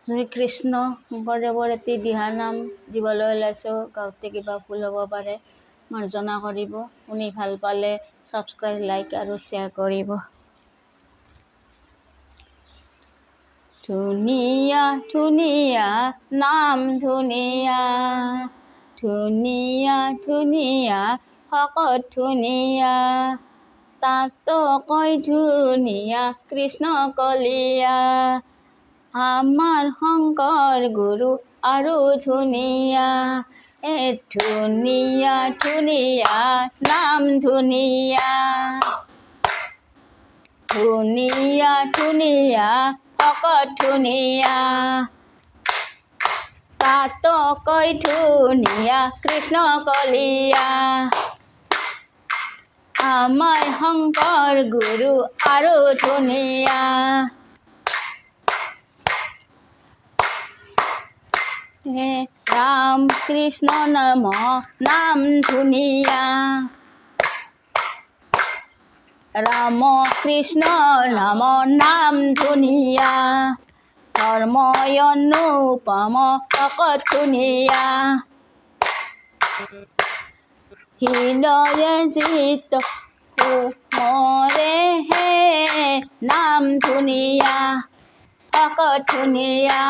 শ্ৰীকৃষ্ণ শংকৰদেৱৰ এটি দিহানাম দিবলৈ ওলাইছোঁ। গাঁৱতে কিবা ভুল হ'ব পাৰে, মাৰ্জনা কৰিব। শুনি ভাল পালে ছাবস্ক্ৰাইব, লাইক আৰু শ্বেয়াৰ কৰিব। ধুনীয়া ধুনীয়া নাম ধুনীয়া, ধুনীয়া ধুনীয়া ভকত ধুনীয়া, তাতকৈ ধুনীয়া কৃষ্ণ কলিয়া। আমাৰ শংকৰ গুৰু আৰু ধুনীয়া, ধুনীয়া ধুনীয়া নাম ধুনীয়া, ধুনীয়া ধুনীয়া ভকত ধুনীয়া, তাতকৈ ধুনীয়া কৃষ্ণ কলিয়া। আমাৰ শংকৰ গুৰু আৰু ধুনীয়া। ৰাম কৃষ্ণ নাম ধুনীয়া, ৰাম কৃষ্ণ নাম ধুনীয়া, ধৰ্ময় অনুপম ভকত ধুনীয়া। হৃদয়ে জিত মৰে হে নাম ধুনীয়া, ভকত ধুনীয়া।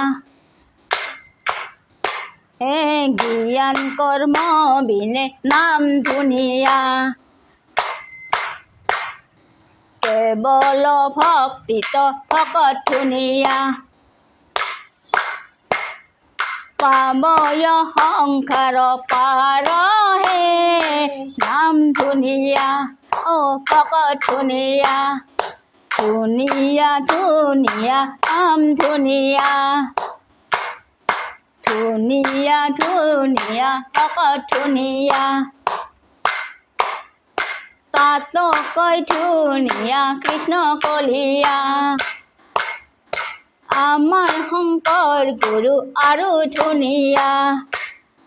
জ্ঞান কৰ্ম বিনে নাম ধুনীয়া, কেৱল ভক্তিত ভকত ধুনীয়া। পাবয় সংসাৰ পাৰ হে নাম ধুনীয়া, ভকত ধুনীয়া। ধুনীয়া ধুনীয়া নাম ধুনীয়া, ধুনীয়া ধুনীয়া ভকত ধুনীয়া, তাতকৈ ধুনীয়া কৃষ্ণ কলিয়া। আমাৰ শংকৰ গুৰু আৰু ধুনীয়া,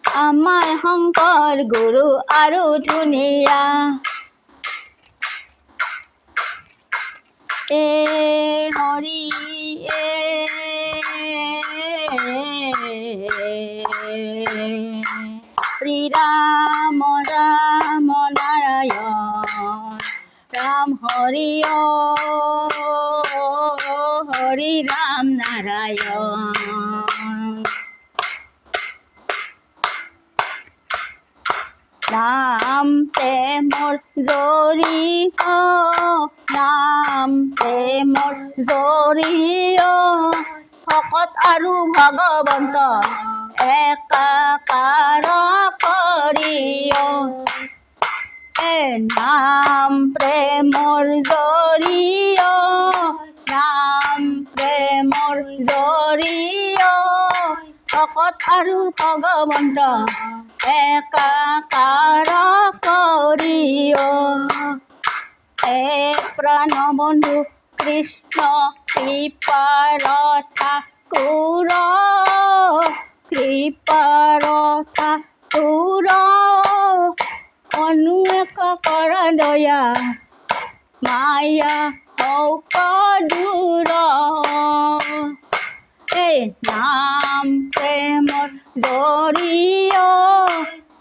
আমাৰ শংকৰ গুৰু আৰু ধুনীয়া। হৰি শ্ৰী ৰাম ৰাম নাৰায়ণ, ৰাম হৰি হৰি ৰাম নাৰায়ণ। নাম প্ৰেমৰ জৰিয়, নাম প্ৰেমৰ জৰিয়, ভকত আৰু ভগৱন্ত একাকাৰ কৰিয়। নাম প্ৰেমৰ জৰিয়, নাম প্ৰেমৰ জৰিয়, ভকত আৰু ভগৱন্ত একাকাৰ কৰিয়। প্ৰাণ বন্ধু কৃষ্ণ কৃপাৰ ঠাকুৰ, কৃপাৰ ঠাকুৰ, অনুক কৰ দয়া মায়া হওক দূৰ। নাম প্ৰেমৰ জৰিয়,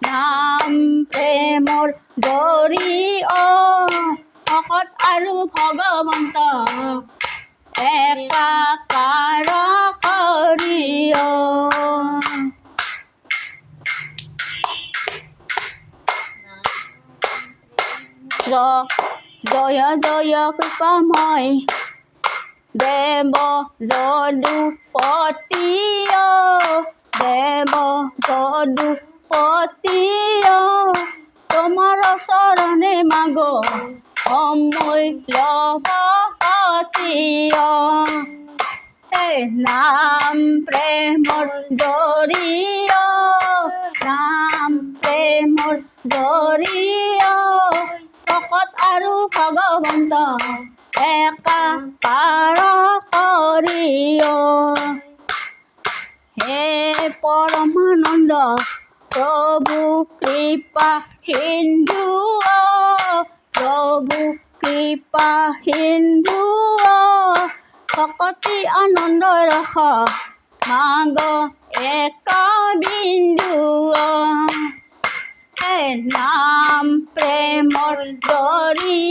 নাম প্ৰেমৰ জৰিয়, ভকত আৰু ভগৱন্ত একাকাৰ কৰিয়। জয় জয় কৃপাময় দেৱ যদুপতি, দেৱ যদুপতি, তোমাৰ চৰণে মাগ অমূল্য ভকতি। নাম প্ৰেমৰ জৰিয়, নাম প্ৰেমৰ জৰিয়, ভকত আৰু ভগৱন্ত একাকাৰ কৰিয়। হে পৰমানন্দ প্ৰভু কৃপা সিন্ধু, প্ৰভু কৃপা সিন্ধু, ভকতি আনন্দ ৰস মাগ এক বিন্দু নাম প্ৰেমৰ দৰি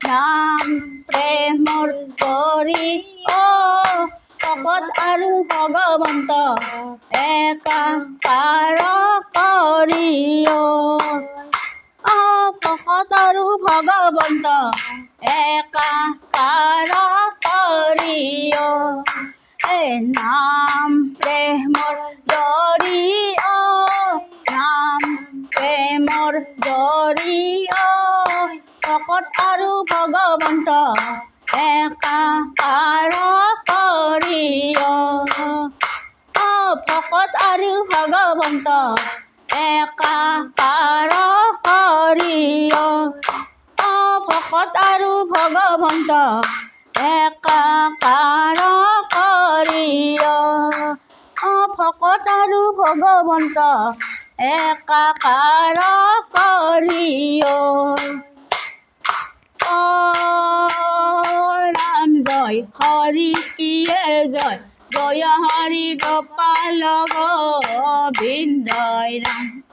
নাম প্ৰেমৰ দৰি ভকত আৰু ভগৱন্ত একাকাৰ কৰি ভকত আৰু ভগৱন্ত একাকাৰ কৰি নাম প্ৰেমৰ দৰি নাম প্ৰেমৰ দৰি ভকত আৰু ভগৱন্ত একাকাৰ কৰি ভকত আৰু ভগৱন্ত একাকাৰ কৰি ভকত আৰু ভগৱন্ত একাকাৰ কৰি ভকত আৰু ভগৱন্ত একাকাৰ কৰি ৰাম জয় হৰি কিয়ে জয় জয় হৰি গোপাল গোবিন্দ ৰাম।